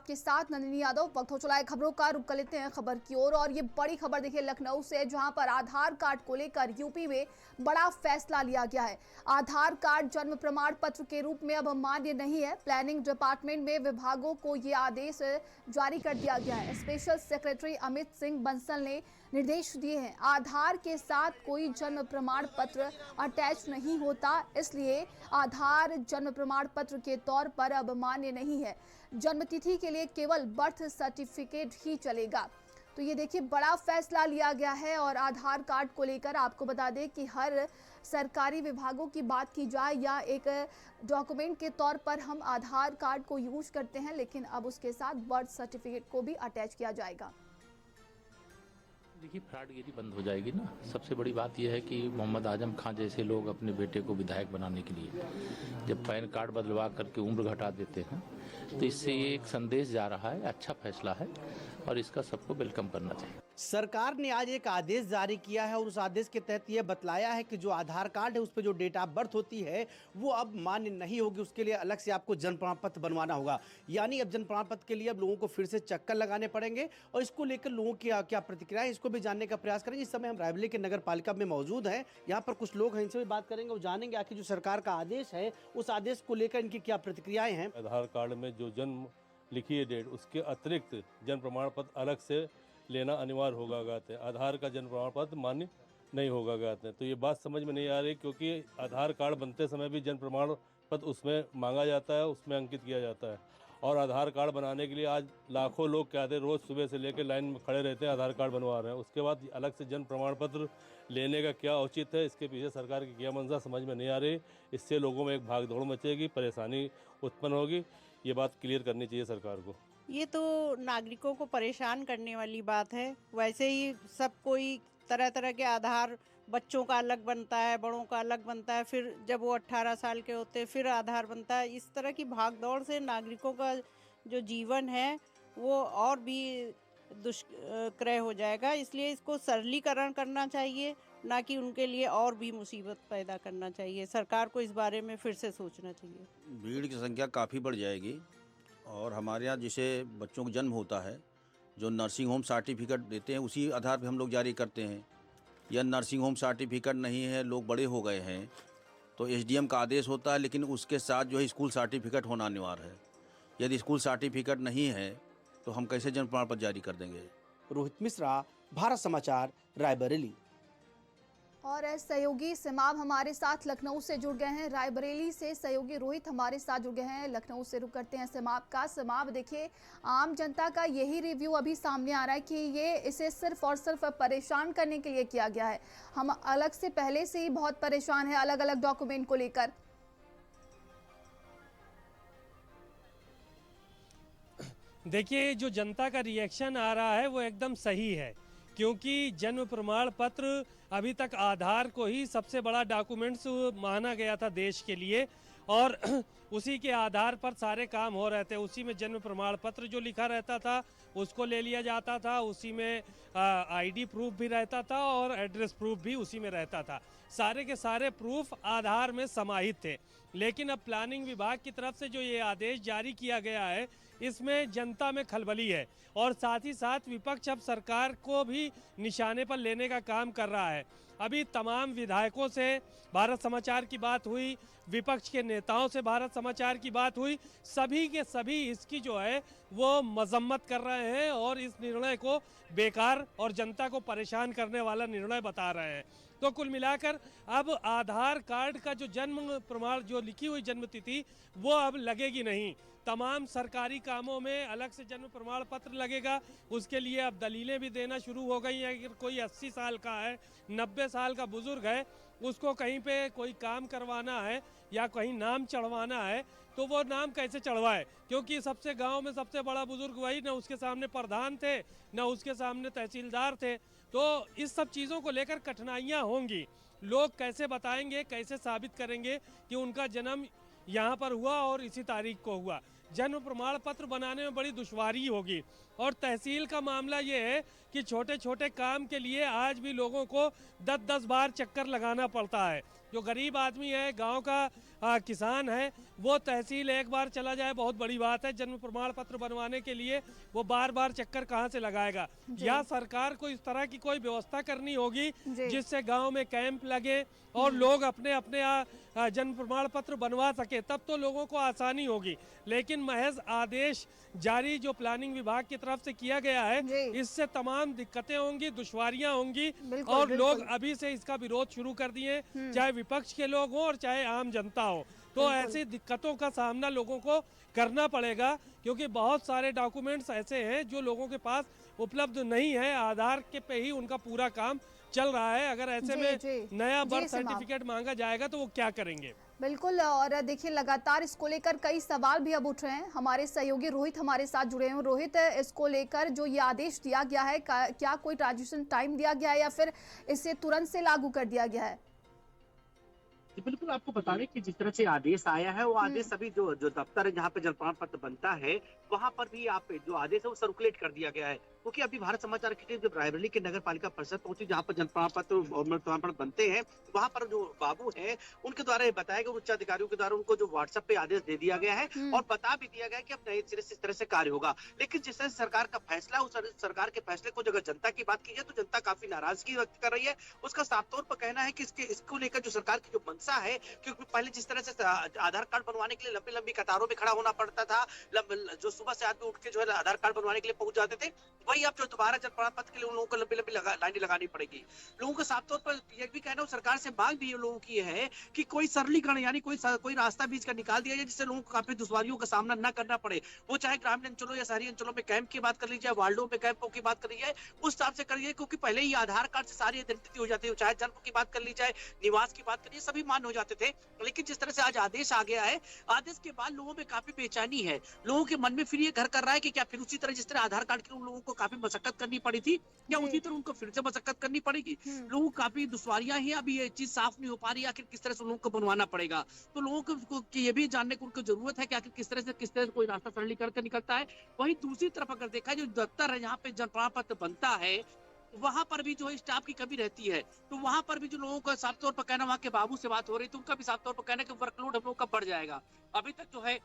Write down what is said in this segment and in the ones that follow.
आपके साथ नंदिनी यादव। वक्त हो चला है खबरों का, रुक कर लेते हैं खबर की ओर। और ये बड़ी खबर देखिए लखनऊ से, जहां पर आधार कार्ड को लेकर यूपी में बड़ा फैसला लिया गया है। आधार कार्ड जन्म प्रमाण पत्र के रूप में अब मान्य नहीं है। प्लानिंग डिपार्टमेंट में विभागों को ये आदेश जारी कर दिया गया है। स्पेशल सेक्रेटरी अमित सिंह बंसल ने निर्देश दिए हैं। आधार के साथ कोई जन्म प्रमाण पत्र अटैच नहीं होता, इसलिए आधार जन्म प्रमाण पत्र के तौर पर अब मान्य नहीं है। जन्म तिथि के लिए केवल बर्थ सर्टिफिकेट ही चलेगा। तो ये देखिए बड़ा फैसला लिया गया है। और आधार कार्ड को लेकर आपको बता दें कि हर सरकारी विभागों की बात की जाए या एक डॉक्यूमेंट के तौर पर हम आधार कार्ड को यूज करते हैं, लेकिन अब उसके साथ बर्थ सर्टिफिकेट को भी अटैच किया जाएगा। देखिए फ्रॉडगिरी बंद हो जाएगी ना। सबसे बड़ी बात यह है कि मोहम्मद आजम खान जैसे लोग अपने बेटे को विधायक बनाने के लिए जब पैन कार्ड बदलवा करके उम्र घटा देते हैं, तो इससे ये एक संदेश जा रहा है। अच्छा फैसला है और इसका सबको वेलकम करना चाहिए। सरकार ने आज एक आदेश जारी किया है और उस आदेश के तहत यह बतलाया है कि जो आधार कार्ड है उस पर जो डेट ऑफ बर्थ होती है वो अब मान्य नहीं होगी। उसके लिए अलग से आपको जन्म प्रमाण पत्र बनवाना होगा। यानी अब जन्म प्रमाण पत्र के लिए अब लोगों को फिर से चक्कर लगाने पड़ेंगे। और इसको लेकर लोगों की क्या प्रतिक्रिया है, इसको भी जानने का प्रयास करेंगे। इस समय हम रायबरेली के नगर पालिका में मौजूद हैं। यहाँ पर कुछ लोग हैं, इनसे भी बात करेंगे और जानेंगे आखिर जो सरकार का आदेश है उस आदेश को लेकर इनकी क्या प्रतिक्रियाएं हैं। आधार कार्ड में जो जन्म लिखी है डेट, उसके अतिरिक्त जन्म प्रमाण पत्र अलग से लेना अनिवार्य होगा कहते हैं। आधार का जन्म प्रमाण पत्र मान्य नहीं होगा कहते हैं। तो ये बात समझ में नहीं आ रही, क्योंकि आधार कार्ड बनते समय भी जन्म प्रमाण पत्र उसमें मांगा जाता है, उसमें अंकित किया जाता है। और आधार कार्ड बनाने के लिए आज लाखों लोग क्या थे, रोज़ सुबह से लेकर लाइन में खड़े रहते हैं, आधार कार्ड बनवा रहे हैं। उसके बाद अलग से जन्म प्रमाण पत्र लेने का क्या औचित्य है, इसके पीछे सरकार की क्या मंशा समझ में नहीं आ रही। इससे लोगों में एक भागदौड़ मचेगी, परेशानी उत्पन्न होगी। ये बात क्लियर करनी चाहिए सरकार को। ये तो नागरिकों को परेशान करने वाली बात है। वैसे ही सब कोई तरह तरह के आधार, बच्चों का अलग बनता है, बड़ों का अलग बनता है, फिर जब वो 18 साल के होते हैं फिर आधार बनता है। इस तरह की भागदौड़ से नागरिकों का जो जीवन है वो और भी दुष्कर हो जाएगा। इसलिए इसको सरलीकरण करना चाहिए, ना कि उनके लिए और भी मुसीबत पैदा करना चाहिए। सरकार को इस बारे में फिर से सोचना चाहिए। भीड़ की संख्या काफ़ी बढ़ जाएगी। और हमारे यहाँ जिसे बच्चों का जन्म होता है, जो नर्सिंग होम सर्टिफिकेट देते हैं उसी आधार पे हम लोग जारी करते हैं। या नर्सिंग होम सर्टिफिकेट नहीं है, लोग बड़े हो गए हैं, तो एसडीएम का आदेश होता है, लेकिन उसके साथ जो है स्कूल सर्टिफिकेट होना अनिवार्य है। यदि स्कूल सर्टिफिकेट नहीं है तो हम कैसे जन्म प्रमाण पत्र जारी कर देंगे। रोहित मिश्रा, भारत समाचार, रायबरेली। और सहयोगी सिमाब हमारे साथ लखनऊ से जुड़ गए हैं। रायबरेली से सहयोगी रोहित हमारे साथ जुड़ गए हैं। लखनऊ से रुक करते हैं सिमाब का। सिमाब, देखिए आम जनता का यही रिव्यू अभी सामने आ रहा है कि ये इसे सिर्फ और सिर्फ परेशान करने के लिए किया गया है। हम अलग से पहले से ही बहुत परेशान है अलग अलग डॉक्यूमेंट को लेकर। देखिए जो जनता का रिएक्शन आ रहा है वो एकदम सही है, क्योंकि जन्म प्रमाण पत्र अभी तक आधार को ही सबसे बड़ा डॉक्यूमेंट्स माना गया था देश के लिए, और उसी के आधार पर सारे काम हो रहे थे। उसी में जन्म प्रमाण पत्र जो लिखा रहता था उसको ले लिया जाता था, उसी में आईडी प्रूफ भी रहता था और एड्रेस प्रूफ भी उसी में रहता था। सारे के सारे प्रूफ आधार में समाहित थे। लेकिन अब प्लानिंग विभाग की तरफ से जो ये आदेश जारी किया गया है, इसमें जनता में खलबली है और साथ ही साथ विपक्ष अब सरकार को भी निशाने पर लेने का काम कर रहा है। अभी तमाम विधायकों से भारत समाचार की बात हुई, विपक्ष के नेताओं से भारत समाचार की बात हुई, सभी के सभी इसकी जो है वो मजम्मत कर रहे हैं और इस निर्णय को बेकार और जनता को परेशान करने वाला निर्णय बता रहे हैं। तो कुल मिलाकर अब आधार कार्ड का जो जन्म प्रमाण, जो लिखी हुई जन्म तिथि, वो अब लगेगी नहीं। तमाम सरकारी कामों में अलग से जन्म प्रमाण पत्र लगेगा। उसके लिए अब दलीलें भी देना शुरू हो गई हैं। अगर कोई 80 साल का है, 90 साल का बुजुर्ग है, उसको कहीं पे कोई काम करवाना है या कहीं नाम चढ़वाना है, तो वो नाम कैसे चढ़वाए, क्योंकि सबसे गांव में सबसे बड़ा बुजुर्ग वही, न उसके सामने प्रधान थे न उसके सामने तहसीलदार थे। तो इस सब चीज़ों को लेकर कठिनाइयाँ होंगी। लोग कैसे बताएंगे, कैसे साबित करेंगे कि उनका जन्म यहाँ पर हुआ और इसी तारीख को हुआ। जन्म प्रमाण पत्र बनाने में बड़ी दुश्वारी होगी। और तहसील का मामला ये है कि छोटे छोटे काम के लिए आज भी लोगों को 10-10 बार चक्कर लगाना पड़ता है। जो गरीब आदमी है, गांव का किसान है, वो तहसील एक बार चला जाए बहुत बड़ी बात है। जन्म प्रमाण पत्र बनवाने के लिए वो बार बार चक्कर कहाँ से लगाएगा। या सरकार को इस तरह की कोई व्यवस्था करनी होगी जिससे गांव में कैंप लगे और लोग अपने अपने जन्म प्रमाण पत्र बनवा सके, तब तो लोगों को आसानी होगी। लेकिन महज आदेश जारी जो प्लानिंग विभाग की तरफ से किया गया है, इससे तमाम दिक्कतें होंगी, दुश्वारियां होंगी और लोग अभी से इसका विरोध शुरू कर दिए, चाहे विपक्ष के लोग हों और चाहे आम जनता हो। तो ऐसी दिक्कतों का सामना लोगों को करना पड़ेगा, क्योंकि बहुत सारे डॉक्यूमेंट्स ऐसे हैं जो लोगों के पास उपलब्ध नहीं है। आधार के पे ही उनका पूरा काम चल रहा है। अगर ऐसे में नया बर्थ सर्टिफिकेट मांगा जाएगा तो वो क्या करेंगे। बिल्कुल, और देखिए लगातार इसको लेकर कई सवाल भी अब उठ रहे हैं। हमारे सहयोगी रोहित हमारे साथ जुड़े हैं। रोहित, इसको लेकर जो ये आदेश दिया गया है, क्या कोई ट्रांजिशन टाइम दिया गया है या फिर इसे तुरंत से लागू कर दिया गया है? बिल्कुल, आपको बता दें कि जिस तरह से आदेश आया है, वो आदेश सभी जो दफ्तर है जहाँ पे जन्म प्रमाण पत्र बनता है, वहाँ पर भी आप जो आदेश है वो सर्कुलेट कर दिया गया है। क्योंकि अभी भारत समाचार की टीम जब रायबरेली के नगर पालिका परिषद पहुंची, जहाँ पर जन्म प्रमाण पत्र और मृत्यु प्रमाण पत्र बनते हैं, वहाँ पर जो बाबू हैं उनके द्वारा बताया गया, उच्च अधिकारियों के द्वारा उनको जो व्हाट्सएप पे आदेश दे दिया गया है और बता भी दिया गया कि अब नए सिरे से इस तरह से कार्य होगा। लेकिन जिस तरह से सरकार का फैसला, उस सरकार के फैसले को अगर जनता की बात की जाए तो जनता काफी नाराजगी व्यक्त कर रही है। उसका साफ तौर पर कहना है कि इसको लेकर जो सरकार की जो मंशा है, क्योंकि पहले जिस तरह से आधार कार्ड बनवाने के लिए लंबी लंबी कतारों में खड़ा होना पड़ता था, जो सुबह से आदमी उठ के जो है आधार कार्ड बनवाने के लिए पहुंच जाते थे, वही अब जो दोबारा जन्म प्रमाण पत्र के लिए उन लोगों को लंबी लंबी लाइनें लगानी पड़ेगी। लोगों को साफ तौर पर यह भी कहना, सरकार से मांग भी लोगों की है कि कोई सरलीकरण यानी कोई रास्ता बीच का निकाल दिया जाए, जिससे लोगों को काफी दुश्वारियों का सामना न करना पड़े। वो चाहे ग्रामीण अंचलों या शहरी अंचलों में कैंप की बात कर ली जाए, वार्डों में कैंपों की बात कर ली जाए, उस हिसाब से करिए, क्योंकि पहले ही आधार कार्ड से सारी आइडेंटिटी हो जाती है। चाहे जन्म की बात कर ली जाए, निवास की बात करिए, सभी मान्य हो जाते थे। लेकिन जिस तरह से आज आदेश आ गया है, आदेश के बाद लोगों में काफी बेचैनी है। लोगों के मन में फिर ये घर कर रहा है कि क्या फिर उसी तरह जिस तरह आधार कार्ड के उन लोगों को काफी मशक्कत करनी पड़ी थी, क्या उसी तरह उनको फिर से मशक्कत करनी पड़ेगी। लोगों को काफी दुश्वारियां हैं, अभी ये चीज साफ नहीं हो पा रही, आखिर किस तरह से लोगों को बनवाना पड़ेगा। तो लोगों को ये भी जानने को उनको जरूरत है कि आखिर किस तरह से कोई रास्ता सरलीकरण कर निकलता है। वहीं दूसरी तरफ अगर देखा जो दफ्तर है जहाँ पे जन्म प्रमाण पत्र बनता है, वहां पर भी जो है स्टाफ की कमी रहती है। तो वहां पर भी जो लोगों का साफ तौर पर कहना, वहां के बाबू से बात हो रही थी, उनका भी साफ तौर पर कहना कि वर्कलोड हम लोग का बढ़ जाएगा। अभी तक जो है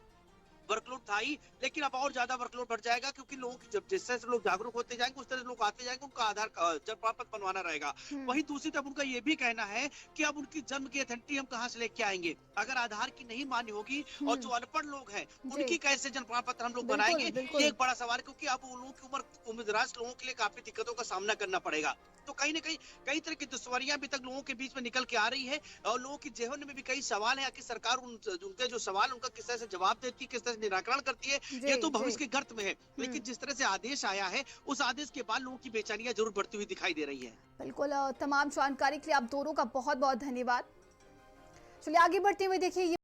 वर्कलोड था ही, लेकिन अब और ज्यादा वर्कलोड बढ़ जाएगा, क्योंकि लोगों की जब जिस तरह से लोग जागरूक होते जाएंगे, उस तरह से लोग आते जाएंगे, उनका आधार जन्म प्रमाण पत्र बनवाना रहेगा। वहीं दूसरी तरफ उनका ये भी कहना है कि अब उनकी जन्म की अथेंटिटी हम कहाँ से लेके आएंगे, अगर आधार की नहीं मान्य होगी, और जो अनपढ़ लोग हैं उनकी कैसे जन्म प्रमाण पत्र हम लोग बनाएंगे, ये एक बड़ा सवाल है। क्योंकि अब उन लोगों की उम्रदराज लोगों के लिए काफी दिक्कतों का सामना करना पड़ेगा। तो कहीं ना कहीं कई तरह की दुश्वारियां अभी तक लोगों के बीच में निकल के आ रही है, और लोगों की जेहन में भी कई सवाल है कि सरकार उनके जो सवाल उनका किस तरह से जवाब देती है, किस तरह से निराकरण करती है, ये तो भविष्य के गर्त में है। लेकिन जिस तरह से आदेश आया है, उस आदेश के बाद लोगों की बेचैनियां जरूर बढ़ती हुई दिखाई दे रही है। बिल्कुल, तमाम जानकारी के लिए आप दोनों का बहुत बहुत धन्यवाद। चलिए आगे बढ़ते हुए देखिए